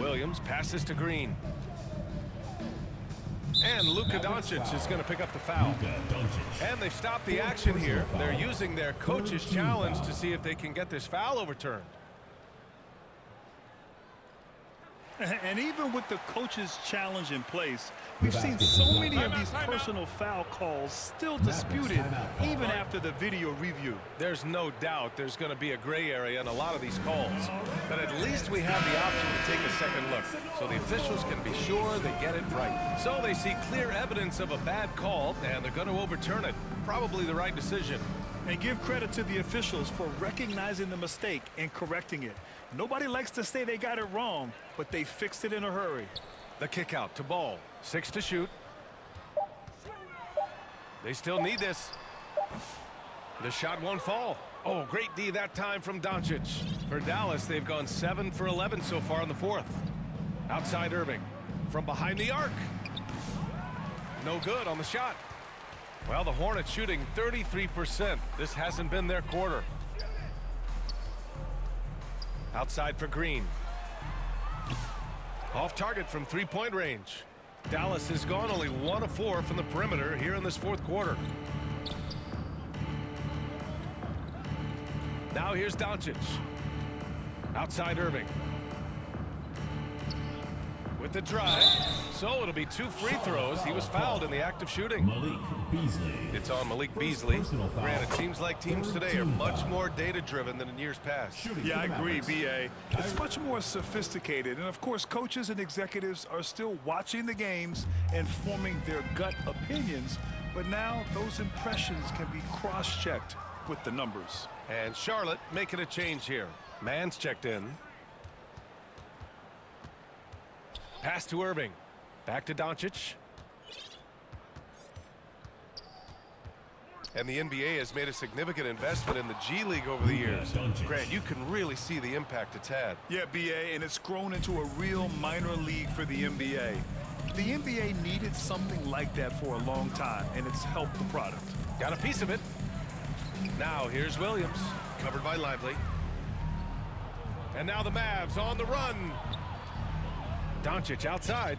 Williams passes to Green. And Luka Doncic is going to pick up the foul. And they've stopped the action here. They're using their coach's challenge to see if they can get this foul overturned. And even with the coach's challenge in place, we've seen so many of these personal foul calls still disputed even after the video review. There's no doubt there's going to be a gray area in a lot of these calls. But at least we have the option to take a second look, so the officials can be sure they get it right. So they see clear evidence of a bad call, and they're going to overturn it. Probably the right decision. And give credit to the officials for recognizing the mistake and correcting it. Nobody likes to say they got it wrong, but they fixed it in a hurry. The kick out to Ball. 6 to shoot. They still need this. The shot won't fall. Oh, great D that time from Doncic. For Dallas, they've gone 7 for 11 so far in the fourth. Outside Irving. From behind the arc. No good on the shot. Well, the Hornets shooting 33%. This hasn't been their quarter. Outside for Green. Off target from three-point range. Dallas has gone only 1 of 4 from the perimeter here in this fourth quarter. Now here's Doncic. Outside Irving. With the drive. So it'll be 2 free throws. He was fouled in the act of shooting. Malik Beasley. It's on Malik Beasley. Grant, it seems like teams today are much more data-driven than in years past. Yeah, I agree, B.A. It's much more sophisticated. And, of course, coaches and executives are still watching the games and forming their gut opinions. But now those impressions can be cross-checked with the numbers. And Charlotte making a change here. Mann's checked in. Pass to Irving. Back to Doncic. And the NBA has made a significant investment in the G League over the years. Grant, you can really see the impact it's had. Yeah, B.A., and it's grown into a real minor league for the NBA. The NBA needed something like that for a long time, and it's helped the product. Got a piece of it. Now here's Williams, covered by Lively. And now the Mavs on the run. Doncic outside.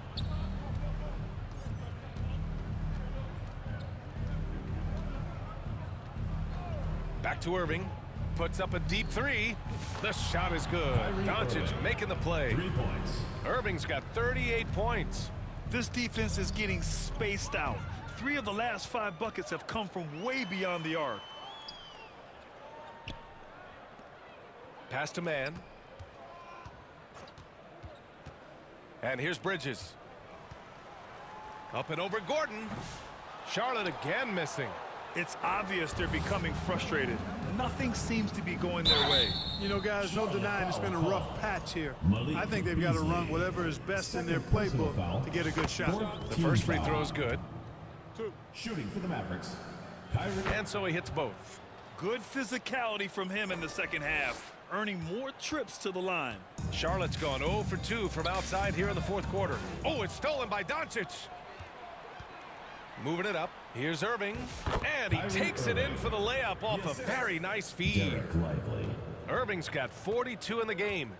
Back to Irving. Puts up a deep 3. The shot is good. Doncic making the play. 3 points. Irving's got 38 points. This defense is getting spaced out. 3 of the last 5 buckets have come from way beyond the arc. Pass to Mann. And here's Bridges. Up and over Gordon. Charlotte again missing. It's obvious they're becoming frustrated. Nothing seems to be going their way. You know, guys, no denying it's been a rough patch here. I think they've got to run whatever is best in their playbook to get a good shot. The first free throw is good. Shooting for the Mavericks. And so he hits both. Good physicality from him in the second half, earning more trips to the line. Charlotte's gone 0 for 2 from outside here in the fourth quarter. Oh, it's stolen by Doncic. Moving it up. Here's Irving. And he takes it in for the layup off a very nice feed. Derek Lively. Irving's got 42 in the game.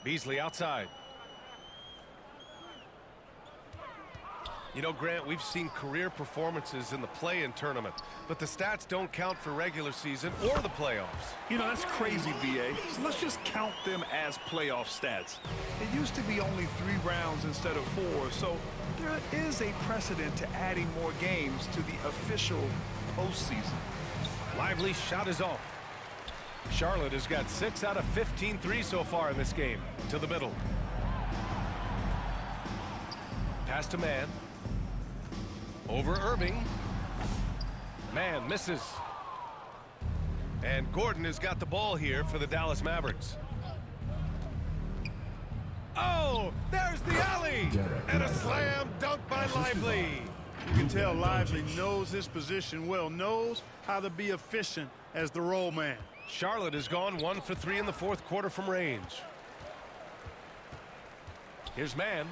Beasley outside. You know, Grant, we've seen career performances in the play-in tournament, but the stats don't count for regular season or the playoffs. You know, that's crazy, B.A. So let's just count them as playoff stats. It used to be only 3 rounds instead of 4, so there is a precedent to adding more games to the official postseason. Lively shot is off. Charlotte has got 6 out of 15 threes so far in this game. To the middle. Pass to Mann. Over Irving. Mann misses. And Gordon has got the ball here for the Dallas Mavericks. Oh, there's the alley. And a slam dunk by Lively. You can tell Lively knows his position well, knows how to be efficient as the roll man. Charlotte has gone 1 for 3 in the fourth quarter from range. Here's Mann.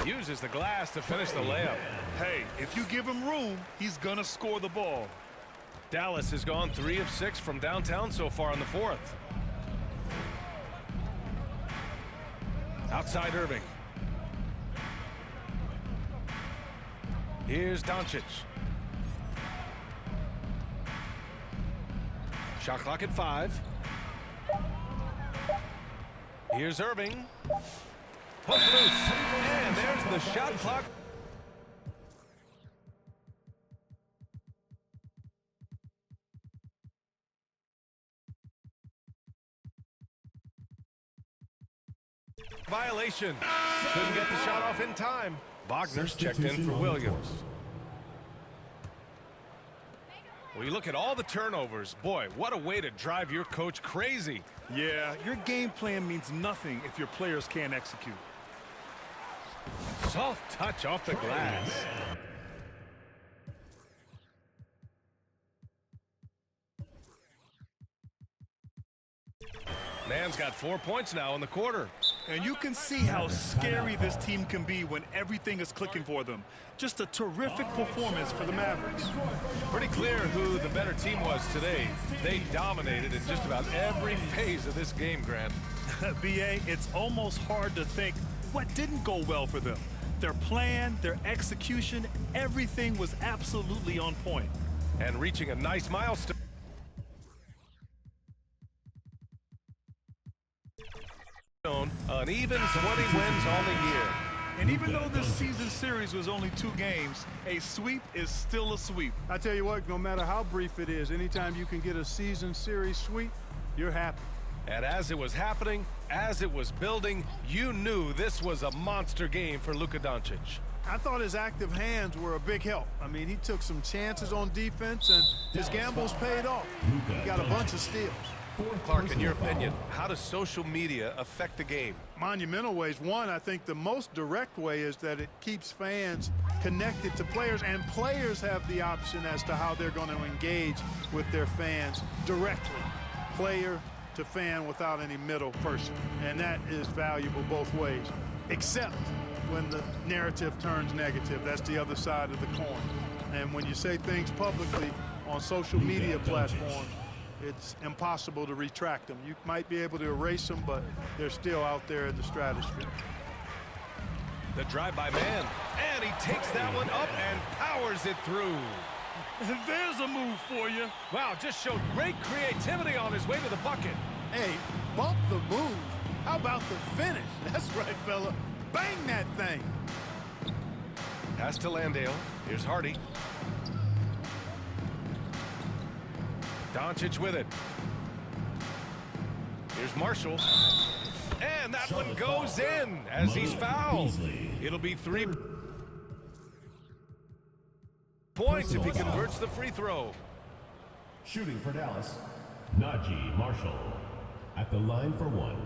Uses the glass to finish the layup. Hey, if you give him room, he's gonna score the ball. Dallas has gone 3 of 6 from downtown so far in the fourth. Outside Irving. Here's Doncic. Shot clock at 5. Here's Irving. Hook loose. And there's the shot clock. Violation. Couldn't get the shot off in time. Wagner's checked in for Williams. Well, you look at all the turnovers. Boy, what a way to drive your coach crazy. Yeah, your game plan means nothing if your players can't execute. Soft touch off the glass. Man's got 4 points now in the quarter. And you can see how scary this team can be when everything is clicking for them. Just a terrific performance for the Mavericks. Pretty clear who the better team was today. They dominated in just about every phase of this game, Grant. BA, it's almost hard to think what didn't go well for them. Their plan, their execution, everything was absolutely on point. And reaching a nice milestone. An even 20 wins on the year. And even though this season series was only 2 games, a sweep is still a sweep. I tell you what, no matter how brief it is, anytime you can get a season series sweep, you're happy. And as it was happening, as it was building, you knew this was a monster game for Luka Doncic. I thought his active hands were a big help. I mean, he took some chances on defense, and his gambles paid off. He got a bunch of steals. Clark, in your opinion, how does social media affect the game? Monumental ways. One, I think the most direct way is that it keeps fans connected to players, and players have the option as to how they're going to engage with their fans directly, player to fan, without any middle person. And that is valuable both ways, except when the narrative turns negative. That's the other side of the coin. And when you say things publicly on social media platforms, it's impossible to retract them. You might be able to erase them, but they're still out there in the stratosphere. The drive-by man, and he takes that one up and powers it through. There's a move for you. Wow, just showed great creativity on his way to the bucket. Hey, bump the move. How about the finish? That's right, fella. Bang that thing. Pass to Landale. Here's Hardy. Doncic with it. Here's Marshall. And that one goes in as he's fouled. It'll be 3 points if he converts the free throw. Shooting for Dallas, Najee Marshall at the line for 1.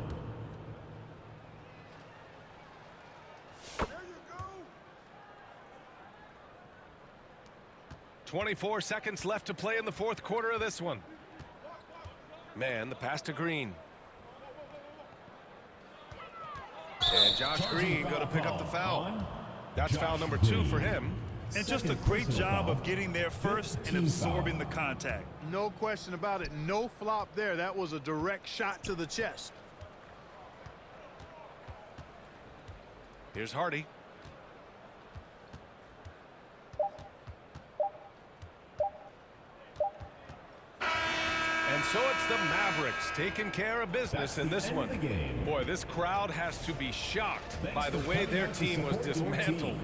24 seconds left to play in the 4th quarter of this one. Man, the pass to Green. And Josh Green going to pick up the foul. That's foul number 2 for him. And just a great job of getting there first and absorbing the contact. No question about it. No flop there. That was a direct shot to the chest. Here's Hardy. And so it's the Mavericks taking care of business in this one. Boy, this crowd has to be shocked by the way their team was dismantled.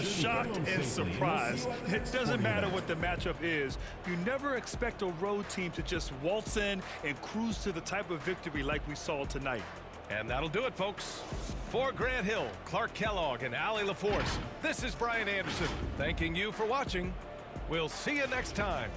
Shocked and surprised. It doesn't matter what the matchup is. You never expect a road team to just waltz in and cruise to the type of victory like we saw tonight. And that'll do it, folks. For Grant Hill, Clark Kellogg, and Allie LaForce, this is Brian Anderson thanking you for watching. We'll see you next time.